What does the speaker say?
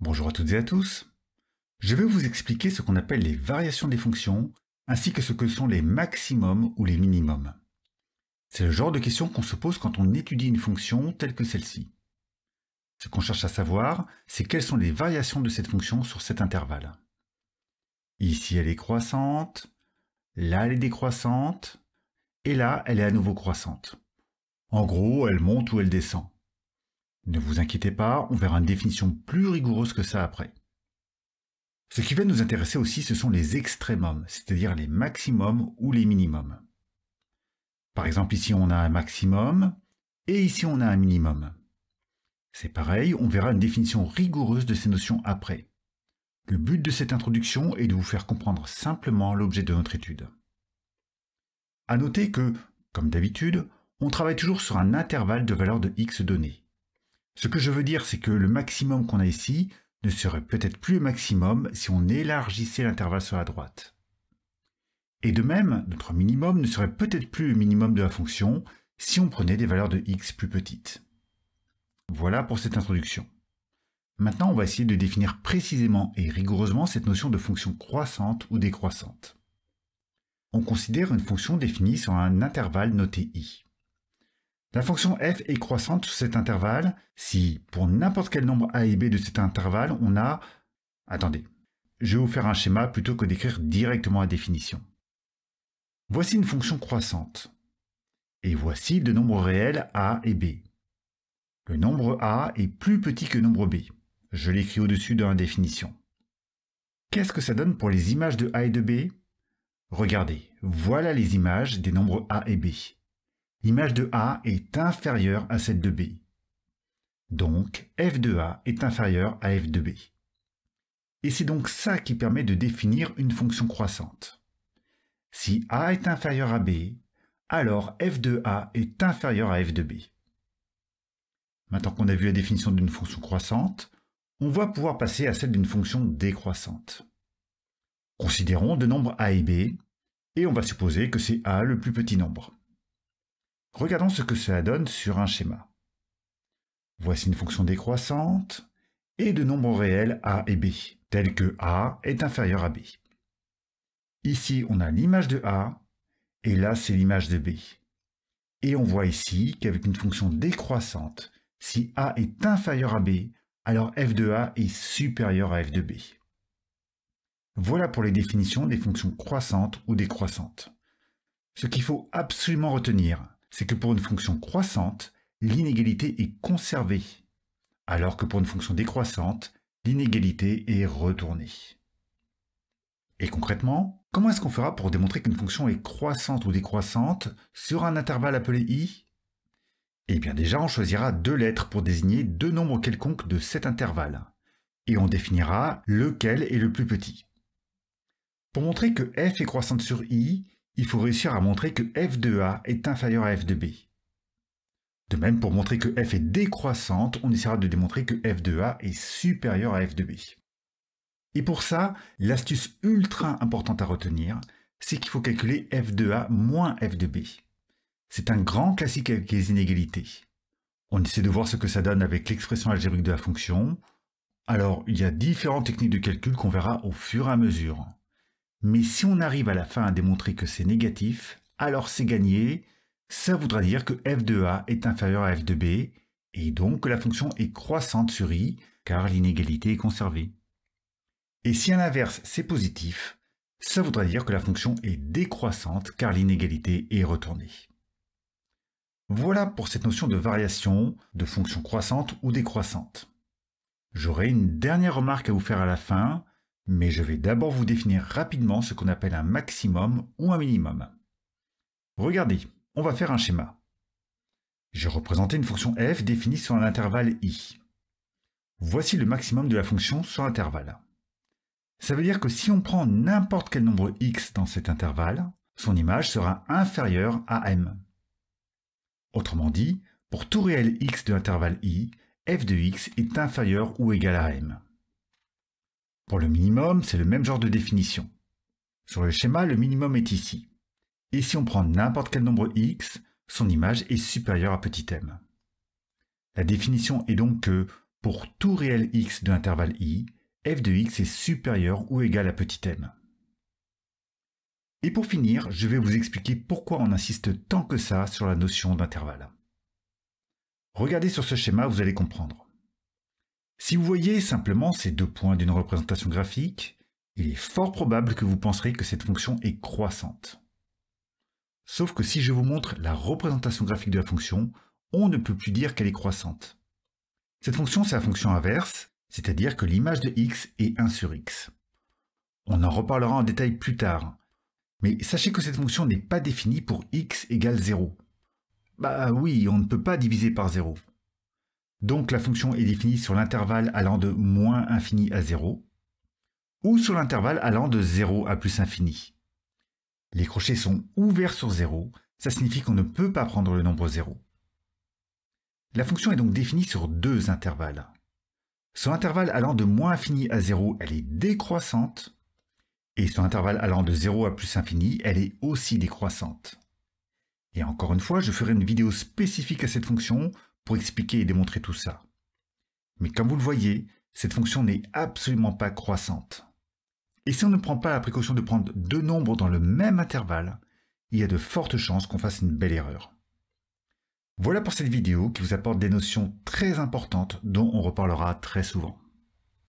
Bonjour à toutes et à tous. Je vais vous expliquer ce qu'on appelle les variations des fonctions, ainsi que ce que sont les maximums ou les minimums. C'est le genre de questions qu'on se pose quand on étudie une fonction telle que celle-ci. Ce qu'on cherche à savoir, c'est quelles sont les variations de cette fonction sur cet intervalle. Ici, elle est croissante, là, elle est décroissante, et là, elle est à nouveau croissante. En gros, elle monte ou elle descend. Ne vous inquiétez pas, on verra une définition plus rigoureuse que ça après. Ce qui va nous intéresser aussi, ce sont les extrémums, c'est-à-dire les maximums ou les minimums. Par exemple, ici on a un maximum, et ici on a un minimum. C'est pareil, on verra une définition rigoureuse de ces notions après. Le but de cette introduction est de vous faire comprendre simplement l'objet de notre étude. À noter que, comme d'habitude, on travaille toujours sur un intervalle de valeur de x donné. Ce que je veux dire, c'est que le maximum qu'on a ici ne serait peut-être plus le maximum si on élargissait l'intervalle sur la droite. Et de même, notre minimum ne serait peut-être plus le minimum de la fonction si on prenait des valeurs de x plus petites. Voilà pour cette introduction. Maintenant, on va essayer de définir précisément et rigoureusement cette notion de fonction croissante ou décroissante. On considère une fonction définie sur un intervalle noté i. La fonction f est croissante sur cet intervalle si, pour n'importe quel nombre a et b de cet intervalle, on a... Attendez, je vais vous faire un schéma plutôt que d'écrire directement la définition. Voici une fonction croissante. Et voici deux nombres réels a et b. Le nombre a est plus petit que le nombre b. Je l'écris au-dessus dans la définition. Qu'est-ce que ça donne pour les images de a et de b? Regardez, voilà les images des nombres a et b. L'image de A est inférieure à celle de B. Donc, f de A est inférieur à f de B. Et c'est donc ça qui permet de définir une fonction croissante. Si A est inférieur à B, alors f de A est inférieur à f de B. Maintenant qu'on a vu la définition d'une fonction croissante, on va pouvoir passer à celle d'une fonction décroissante. Considérons deux nombres A et B, et on va supposer que c'est A le plus petit nombre. Regardons ce que cela donne sur un schéma. Voici une fonction décroissante et de nombres réels a et b, tels que a est inférieur à b. Ici, on a l'image de a, et là, c'est l'image de b. Et on voit ici qu'avec une fonction décroissante, si a est inférieur à b, alors f de a est supérieur à f de b. Voilà pour les définitions des fonctions croissantes ou décroissantes. Ce qu'il faut absolument retenir, c'est que pour une fonction croissante, l'inégalité est conservée, alors que pour une fonction décroissante, l'inégalité est retournée. Et concrètement, comment est-ce qu'on fera pour démontrer qu'une fonction est croissante ou décroissante sur un intervalle appelé i? Eh bien déjà, on choisira deux lettres pour désigner deux nombres quelconques de cet intervalle, et on définira lequel est le plus petit. Pour montrer que f est croissante sur i, il faut réussir à montrer que f de a est inférieur à f de b. De même, pour montrer que f est décroissante, on essaiera de démontrer que f de a est supérieur à f de b. Et pour ça, l'astuce ultra importante à retenir, c'est qu'il faut calculer f de a moins f de b. C'est un grand classique avec les inégalités. On essaie de voir ce que ça donne avec l'expression algébrique de la fonction. Alors, il y a différentes techniques de calcul qu'on verra au fur et à mesure. Mais si on arrive à la fin à démontrer que c'est négatif, alors c'est gagné. Ça voudra dire que f de a est inférieur à f de b, et donc que la fonction est croissante sur i, car l'inégalité est conservée. Et si à l'inverse c'est positif, ça voudra dire que la fonction est décroissante, car l'inégalité est retournée. Voilà pour cette notion de variation, de fonction croissante ou décroissante. J'aurai une dernière remarque à vous faire à la fin, mais je vais d'abord vous définir rapidement ce qu'on appelle un maximum ou un minimum. Regardez, on va faire un schéma. J'ai représenté une fonction f définie sur un intervalle i. Voici le maximum de la fonction sur l'intervalle. Ça veut dire que si on prend n'importe quel nombre x dans cet intervalle, son image sera inférieure à m. Autrement dit, pour tout réel x de l'intervalle i, f de x est inférieur ou égal à m. Pour le minimum, c'est le même genre de définition. Sur le schéma, le minimum est ici. Et si on prend n'importe quel nombre x, son image est supérieure à petit m. La définition est donc que pour tout réel x de l'intervalle i, f de x est supérieur ou égal à petit m. Et pour finir, je vais vous expliquer pourquoi on insiste tant que ça sur la notion d'intervalle. Regardez sur ce schéma, vous allez comprendre. Si vous voyez simplement ces deux points d'une représentation graphique, il est fort probable que vous penserez que cette fonction est croissante. Sauf que si je vous montre la représentation graphique de la fonction, on ne peut plus dire qu'elle est croissante. Cette fonction, c'est la fonction inverse, c'est-à-dire que l'image de x est 1 sur x. On en reparlera en détail plus tard, mais sachez que cette fonction n'est pas définie pour x égale 0. Bah oui, on ne peut pas diviser par 0. Donc la fonction est définie sur l'intervalle allant de moins infini à 0, ou sur l'intervalle allant de 0 à plus infini. Les crochets sont ouverts sur 0, ça signifie qu'on ne peut pas prendre le nombre 0. La fonction est donc définie sur deux intervalles. Sur l'intervalle allant de moins infini à 0, elle est décroissante, et sur l'intervalle allant de 0 à plus infini, elle est aussi décroissante. Et encore une fois, je ferai une vidéo spécifique à cette fonction pour expliquer et démontrer tout ça. Mais comme vous le voyez, cette fonction n'est absolument pas croissante. Et si on ne prend pas la précaution de prendre deux nombres dans le même intervalle, il y a de fortes chances qu'on fasse une belle erreur. Voilà pour cette vidéo qui vous apporte des notions très importantes dont on reparlera très souvent.